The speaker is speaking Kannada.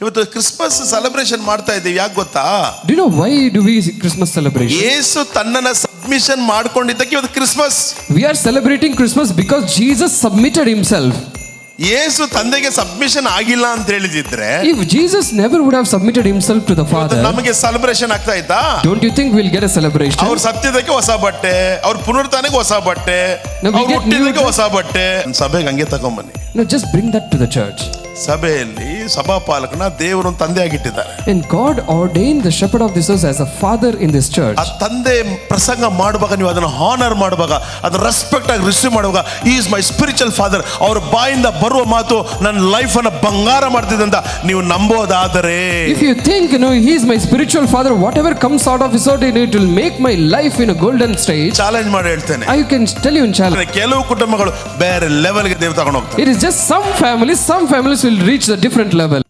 ಇವತ್ತು ಕ್ರಿಸ್ಮಸ್ ಸೆಲೆಬ್ರೇಷನ್ ಮಾಡ್ತಾ ಇದ್ದೀವಿ, ಯಾಕೆ ಗೊತ್ತಾ? Do you know why do we Christmas celebration? ಯೇಸು ತನ್ನನ್ನ ಸಬ್ಮಿಷನ್ ಮಾಡ್ಕೊಂಡಿದ್ದಕ್ಕೆ ಇವತ್ತು Christmas. We are celebrating Christmas because Jesus submitted himself. ಯೇಸು ತಂದೆಗೆ ಸಬ್ಮಿಷನ್ ಆಗಿಲ್ಲ ಅಂತ ಹೇಳಿದಿದ್ರೆ, If Jesus never would have submitted himself to the Father, ನಮಗೆ ಸೆಲೆಬ್ರೇಷನ್ ಆಗ್ತಾ ಇತ್ತಾ? don't you think we'll get a celebration? ಅವ್ರ ಸತ್ಯದಕ್ಕೆ ಹೊಸ ಬಟ್ಟೆ, ಅವ್ರ ಪುನರುತ್ಥಾನಕ್ಕೆ ಹೊಸ ಬಟ್ಟೆ, No, we ಅವ್ರ get ಹುಟ್ಟಿದಕ್ಕೆ new ಹೊಸ ಬಟ್ಟೆ. ಸಭೆಗೆ ಹಂಗೆ ತಗೊಂಬನ್ನಿ. No, just bring that to the church. ಸಭೆಯಲ್ಲಿ ಸಭಾಪಾಲಕನ ದೇವರು ತಂದೆ ಆಗಿಟ್ಟಿದ್ದಾರೆ. And God ordained the shepherd of this house as a father in this church. ಆ ತಂದೆ ಪ್ರಸಂಗ ಮಾಡುವಾಗ ನೀವು ಅದನ್ನು ಹಾನರ್ ಮಾಡುವಾಗ, ಅದನ್ನ ರೆಸ್ಪೆಕ್ಟ್ ಆಗಿ ರಿಸೀವ್ ಮಾಡುವಾಗ, he is my spiritual father, ಅವ್ರ ಬಾಯಿಂದ ಬರುವ ಮಾತು ನನ್ನ ಲೈಫ್ ಅನ್ನ ಬಂಗಾರ ಮಾಡ್ತಿದೆ ಅಂತ ನೀವು ನಂಬೋದಾದರೆ, If you think, he is my spiritual father, whatever comes out of his word, it will make my life in a golden stage. Challenge ಮಾಡಿ ಹೇಳ್ತೇನೆ, I can tell you in challenge. ಕೆಲವು ಕುಟುಂಬಗಳು ಬೇರೆ ಲೆವೆಲ್ಗೆ ದೇವ್ರು ತಗೊಂಡು ಹೋಗ್ತಾರೆ. It is just some families will reach the different level.